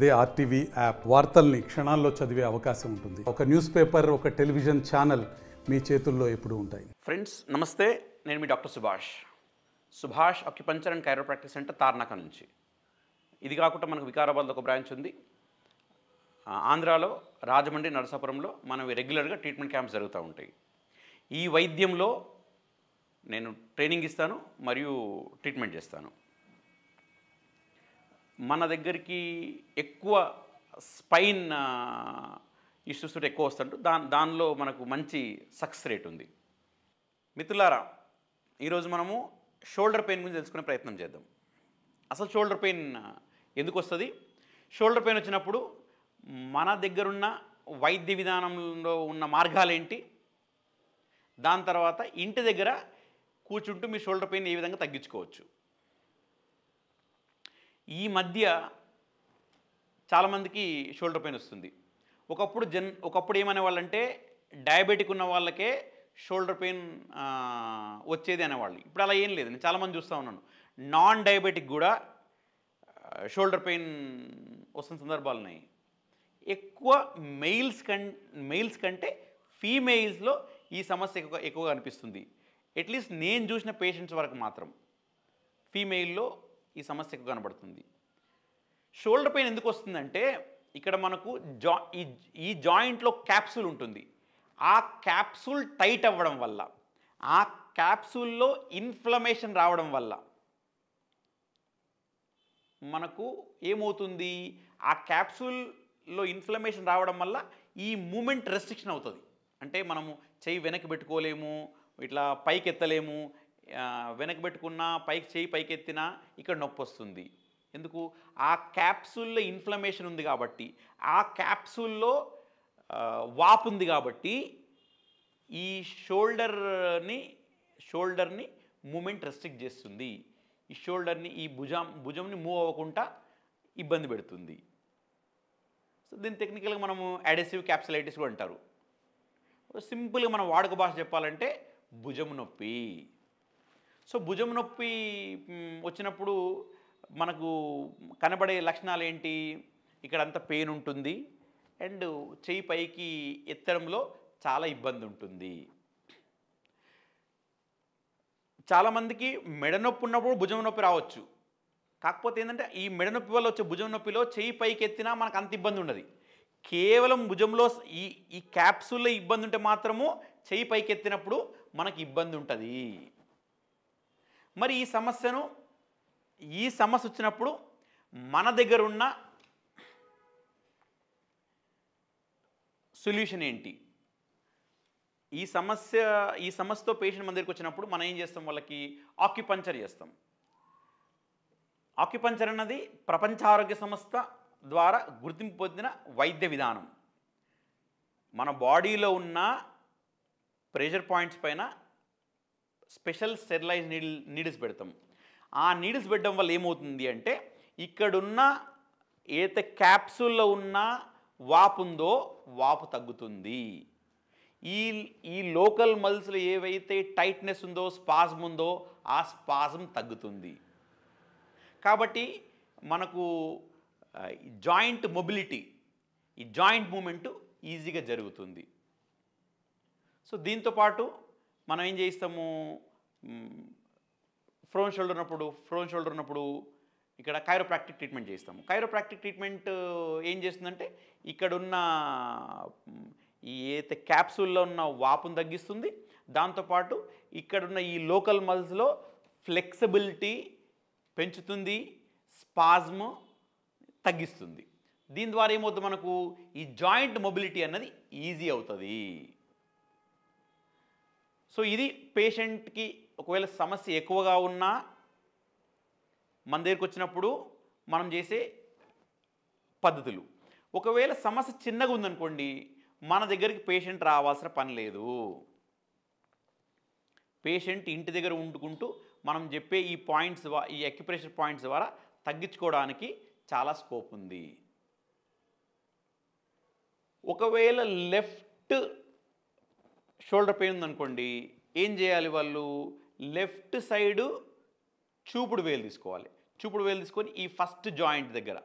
అదే RTV app వార్తల్ని క్షణాల్లో చదివే అవకాశం ఉంటుంది. ఒక న్యూస్ పేపర్, ఒక టెలివిజన్ ఛానల్ మీ చేతుల్లో ఎప్పుడూ ఉంటాయి. ఫ్రెండ్స్ నమస్తే, నేను మీ doctor Subhash acupuncture and chiropractic centre Tarnaka నుంచి. ఇది కాకుండా మనకు వికారాబాద్లో ఒక బ్రాంచ్ ఉంది. ఆంధ్రాలో రాజమండ్రి, నరసాపురంలో మనవి రెగ్యులర్గా ట్రీట్మెంట్ క్యాంప్స్ జరుగుతూ ఉంటాయి. ఈ వైద్యంలో నేను ట్రైనింగ్ ఇస్తాను మరియు ట్రీట్మెంట్ చేస్తాను. మన దగ్గరికి ఎక్కువ స్పైన్ ఇష్యూస్ ఎక్కువ వస్తుంటూ దానిలో మనకు మంచి సక్సెస్ రేట్ ఉంది. మిత్రులారా, ఈరోజు మనము షోల్డర్ పెయిన్ గురించి తెలుసుకునే ప్రయత్నం చేద్దాం. అసలు షోల్డర్ పెయిన్ ఎందుకు వస్తుంది? షోల్డర్ పెయిన్ వచ్చినప్పుడు మన దగ్గరున్న వైద్య విధానంలో ఉన్న మార్గాలు ఏంటి, దాని తర్వాత ఇంటి దగ్గర కూర్చుంటూ మీ షోల్డర్ పెయిన్ ఏ విధంగా తగ్గించుకోవచ్చు. ఈ మధ్య చాలామందికి షోల్డర్ పెయిన్ వస్తుంది. ఒకప్పుడు ఏమనే వాళ్ళంటే డయాబెటిక్ ఉన్న వాళ్ళకే షోల్డర్ పెయిన్ వచ్చేది అనేవాళ్ళు. ఇప్పుడు అలా ఏం లేదు. నేను చాలామంది చూస్తూ ఉన్నాను, నాన్ డయాబెటిక్ కూడా షోల్డర్ పెయిన్ వస్తున్న సందర్భాలు ఉన్నాయి. ఎక్కువ మెయిల్స్ కంటే ఫీమేల్స్లో ఈ సమస్య ఎక్కువగా అనిపిస్తుంది. అట్లీస్ట్ నేను చూసిన పేషెంట్స్ వరకు మాత్రం ఫీమేల్లో ఈ సమస్య ఎక్కువ కనబడుతుంది. షోల్డర్ పెయిన్ ఎందుకు వస్తుందంటే, ఇక్కడ మనకు ఈ జాయింట్లో క్యాప్సూల్ ఉంటుంది. ఆ క్యాప్సూల్ టైట్ అవ్వడం వల్ల, ఆ క్యాప్సూల్లో ఇన్ఫ్లమేషన్ రావడం వల్ల మనకు ఏమవుతుంది, ఆ క్యాప్సూల్లో ఇన్ఫ్లమేషన్ రావడం వల్ల ఈ మూమెంట్ రెస్ట్రిక్షన్ అవుతుంది. అంటే మనము చెయ్యి వెనక్కి పెట్టుకోలేము, ఇట్లా పైకి ఎత్తలేము. వెనక్కి పెట్టుకున్నా చెయ్యి పైకి ఎత్తినా ఇక్కడ నొప్పి వస్తుంది. ఎందుకు? ఆ క్యాప్సూల్లో ఇన్ఫ్లమేషన్ ఉంది కాబట్టి, ఆ క్యాప్సూల్లో వాపు ఉంది కాబట్టి ఈ షోల్డర్ని మూమెంట్ రెస్ట్రిక్ట్ చేస్తుంది. ఈ షోల్డర్ని, ఈ భుజంని మూవ్ అవ్వకుండా ఇబ్బంది పెడుతుంది. సో దీన్ని టెక్నికల్గా మనము అడెసివ్ క్యాప్సులైటిస్ కూడా అంటారు. సింపుల్గా మనం వాడుక భాష చెప్పాలంటే భుజం నొప్పి. సో భుజం నొప్పి వచ్చినప్పుడు మనకు కనబడే లక్షణాలు ఏంటి? ఇక్కడంతా పెయిన్ ఉంటుంది అండ్ చెయ్యి పైకి ఎత్తడంలో చాలా ఇబ్బంది ఉంటుంది. చాలామందికి మెడ నొప్పి ఉన్నప్పుడు భుజం నొప్పి రావచ్చు. కాకపోతే ఏంటంటే, ఈ మెడ నొప్పి వల్ల వచ్చే భుజం నొప్పిలో చెయ్యి పైకి ఎత్తినా మనకు అంత ఇబ్బంది ఉండదు. కేవలం భుజంలో ఈ క్యాప్సూల్లో ఇబ్బంది ఉంటే మాత్రము చెయ్యి పైకి ఎత్తినప్పుడు మనకి ఇబ్బంది ఉంటుంది. మరి ఈ సమస్య వచ్చినప్పుడు మన దగ్గర ఉన్న సొల్యూషన్ ఏంటి? ఈ సమస్యతో పేషెంట్ మన దగ్గరికి వచ్చినప్పుడు మనం ఏం చేస్తాం? వాళ్ళకి ఆక్యుపంచర్ చేస్తాం. ఆక్యుపంచర్ అన్నది ప్రపంచ ఆరోగ్య సంస్థ ద్వారా గుర్తింపు పొందిన వైద్య విధానం. మన బాడీలో ఉన్న ప్రెషర్ పాయింట్స్ పైన స్పెషల్ స్టెరిలైజ్ నీడిల్స్ పెడతాం. ఆ నీడిల్స్ పెట్టడం వల్ల ఏమవుతుంది అంటే, ఇక్కడున్న ఏదైతే క్యాప్సూల్లో ఉన్న వాపు ఉందో వాపు తగ్గుతుంది. ఈ లోకల్ మజిల్స్లో ఏవైతే టైట్నెస్ ఉందో, స్పాజం ఉందో ఆ స్పాజం తగ్గుతుంది. కాబట్టి మనకు జాయింట్ మొబిలిటీ, ఈ జాయింట్ మూమెంట్ ఈజీగా జరుగుతుంది. సో దీంతోపాటు మనం ఏం చేస్తాము, ఫ్రోన్ షోల్డర్ ఉన్నప్పుడు ఇక్కడ కైరోప్రాక్టిక్ ట్రీట్మెంట్ చేస్తాము. కైరోప్రాక్టిక్ ట్రీట్మెంట్ ఏం చేస్తుందంటే, ఇక్కడున్న ఈ ఏదైతే క్యాప్సూల్లో ఉన్న వాపును తగ్గిస్తుంది. దాంతోపాటు ఇక్కడున్న ఈ లోకల్ మజిల్స్లో ఫ్లెక్సిబిలిటీ పెంచుతుంది, స్పాజ్మ్ తగ్గిస్తుంది. దీని ద్వారా ఏమవుతుంది, మనకు ఈ జాయింట్ మొబిలిటీ అన్నది ఈజీ అవుతుంది. సో ఇది పేషెంట్కి ఒకవేళ సమస్య ఎక్కువగా ఉన్నా మన దగ్గరికి వచ్చినప్పుడు మనం చేసే పద్ధతులు. ఒకవేళ సమస్య చిన్నగా ఉందనుకోండి, మన దగ్గరికి పేషెంట్ రావాల్సిన పని లేదు. పేషెంట్ ఇంటి దగ్గర ఉండుకుంటూ మనం చెప్పే ఈ అక్యుప్రెషర్ పాయింట్స్ ద్వారా తగ్గించుకోవడానికి చాలా స్కోప్ ఉంది. ఒకవేళ లెఫ్ట్ షోల్డర్ పెయిన్ ఉందనుకోండి, ఏం చేయాలి? వాళ్ళు లెఫ్ట్ సైడు చూపుడు వేలు తీసుకోవాలి. చూపుడు వేలు తీసుకొని ఈ ఫస్ట్ జాయింట్ దగ్గర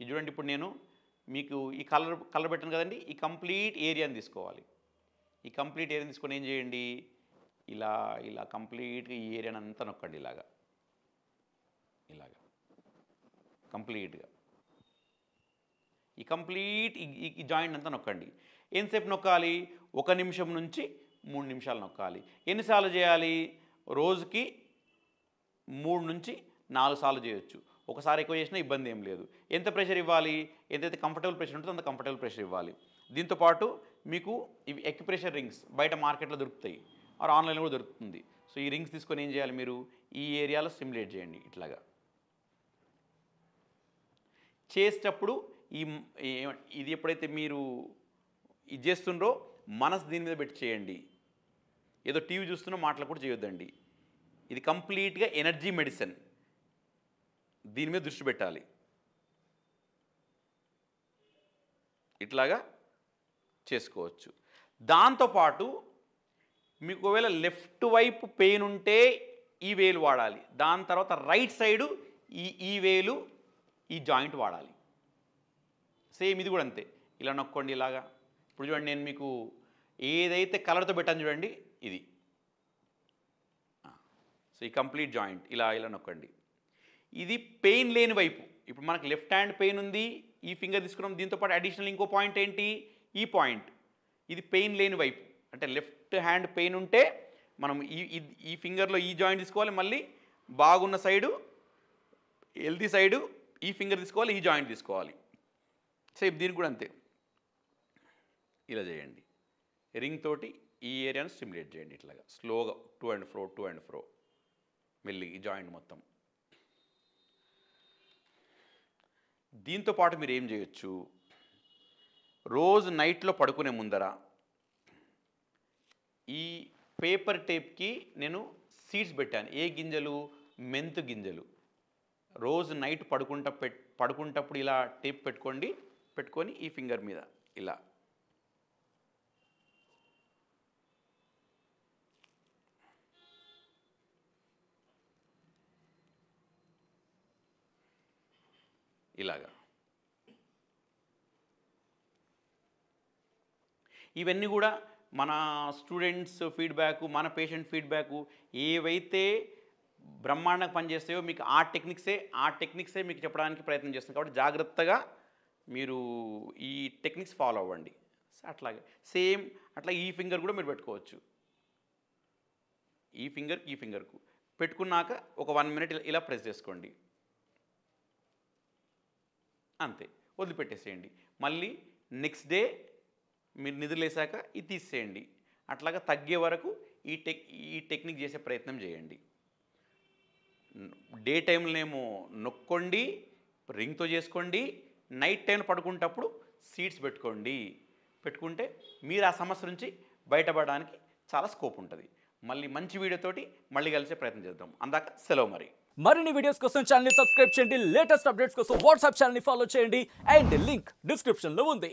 ఇది చూడండి, ఇప్పుడు నేను మీకు ఈ కలర్ పెట్టాను కదండి, ఈ కంప్లీట్ ఏరియాని తీసుకోవాలి. ఈ కంప్లీట్ ఏరియాని తీసుకొని ఏం చేయండి, ఇలా ఇలా కంప్లీట్గా ఈ ఏరియాని అంతా నొక్కండి, ఇలాగా కంప్లీట్గా ఈ కంప్లీట్ ఈ జాయింట్ అంతా నొక్కండి. ఎంతసేపు నొక్కాలి, 1 నిమిషం నుంచి 3 నిమిషాలు నొక్కాలి. ఎన్నిసార్లు చేయాలి, రోజుకి 3 నుంచి 4 సార్లు చేయొచ్చు. ఒకసారి ఎక్కువ చేసినా ఇబ్బంది ఏం లేదు. ఎంత ప్రెషర్ ఇవ్వాలి, ఎంతైతే కంఫర్టబుల్ ప్రెషర్ ఉంటుందో అంత కంఫర్టబుల్ ప్రెషర్ ఇవ్వాలి. దీంతోపాటు మీకు ఇవి ఎక్యుప్రెషర్ రింగ్స్ బయట మార్కెట్లో దొరుకుతాయి, ఆర్ ఆన్లైన్లో కూడా దొరుకుతుంది. సో ఈ రింగ్స్ తీసుకొని ఏం చేయాలి, మీరు ఈ ఏరియాలో స్టిమ్యులేట్ చేయండి. ఇట్లాగా చేసేటప్పుడు ఇది ఎప్పుడైతే మీరు ఇది చేస్తుండ్రో మనసు దీని మీద పెట్టి చేయండి. ఏదో టీవీ చూస్తున్నా మాటలు కూడా చేయొద్దండి. ఇది కంప్లీట్గా ఎనర్జీ మెడిసిన్, దీని మీద దృష్టి పెట్టాలి. ఇట్లాగా చేసుకోవచ్చు. దాంతోపాటు మీకు ఒకవేళ లెఫ్ట్ వైపు పెయిన్ ఉంటే ఈ వేలు వాడాలి. దాని తర్వాత రైట్ సైడు ఈ వేలు ఈ జాయింట్ వాడాలి. సేమ్ ఇది కూడా అంతే, ఇలా నొక్కండి ఇలాగా. ఇప్పుడు చూడండి, నేను మీకు ఏదైతే కలర్తో పెట్టాను చూడండి, ఇది. సో ఈ కంప్లీట్ జాయింట్ ఇలా నొక్కండి. ఇది పెయిన్ లేని వైపు. ఇప్పుడు మనకు లెఫ్ట్ హ్యాండ్ పెయిన్ ఉంది, ఈ ఫింగర్ తీసుకున్నాం. దీంతోపాటు అడిషనల్ ఇంకో పాయింట్ ఏంటి, ఈ పాయింట్. ఇది పెయిన్ లేని వైపు, అంటే లెఫ్ట్ హ్యాండ్ పెయిన్ ఉంటే మనం ఈ ఫింగర్లో ఈ జాయింట్ తీసుకోవాలి. మళ్ళీ బాగున్న సైడు, హెల్తీ సైడు ఈ ఫింగర్ తీసుకోవాలి, ఈ జాయింట్ తీసుకోవాలి. సేమ్ దీనికి కూడా అంతే, ఇలా చేయండి. రింగ్ తోటి ఈ ఏరియాను స్టిమ్యులేట్ చేయండి. ఇట్లాగా స్లోగా టూ అండ్ ఫ్రో మెల్లి ఈ జాయింట్ మొత్తం. దీంతోపాటు మీరు ఏం చేయొచ్చు, రోజు నైట్లో పడుకునే ముందర ఈ పేపర్ టేప్కి నేను సీడ్స్ పెట్టాను. ఏ గింజలు, మెంతు గింజలు. రోజు నైట్ పడుకుంటప్పుడు ఇలా టేప్ పెట్టుకొని ఈ ఫింగర్ మీద ఇలా ఇలాగా. ఇవన్నీ కూడా మన స్టూడెంట్స్ ఫీడ్బ్యాక్, మన పేషెంట్ ఫీడ్బ్యాక్ ఏవైతే బ్రహ్మాండంగా పనిచేస్తాయో మీకు ఆ టెక్నిక్సే మీకు చెప్పడానికి ప్రయత్నం చేస్తాం. కాబట్టి జాగ్రత్తగా మీరు ఈ టెక్నిక్స్ ఫాలో అవ్వండి. అట్లాగే సేమ్ అట్లా ఈ ఫింగర్ కూడా మీరు పెట్టుకోవచ్చు. ఈ ఫింగర్కు పెట్టుకున్నాక ఒక 1 మినిట్ ఇలా ప్రెస్ చేసుకోండి, అంతే. వదిలిపెట్టేసేయండి. మళ్ళీ నెక్స్ట్ డే మీరు నిద్రలేసాక ఇది తీసేయండి. అట్లాగా తగ్గే వరకు ఈ టెక్నిక్ చేసే ప్రయత్నం చేయండి. డే టైంలోనేమో నొక్కండి, రింగ్తో చేసుకోండి. నైట్ టైం పడుకుంటప్పుడు సీడ్స్ పెట్టుకుంటే మీరు ఆ సమస్య నుంచి బయటపడడానికి చాలా స్కోప్ ఉంటుంది. మళ్ళీ మంచి వీడియోతోటి మళ్ళీ కలిసే ప్రయత్నం చేద్దాం. అందాక సెలవు. మరిన్ని వీడియోస్ కోసం ఛానల్ ని సబ్స్క్రైబ్ చేయండి. లేటెస్ట్ అప్డేట్స్ కోసం వాట్సాప్ ఛానల్ ని ఫాలో చేయండి. అండ్ లింక్ డిస్క్రిప్షన్ లో ఉంది.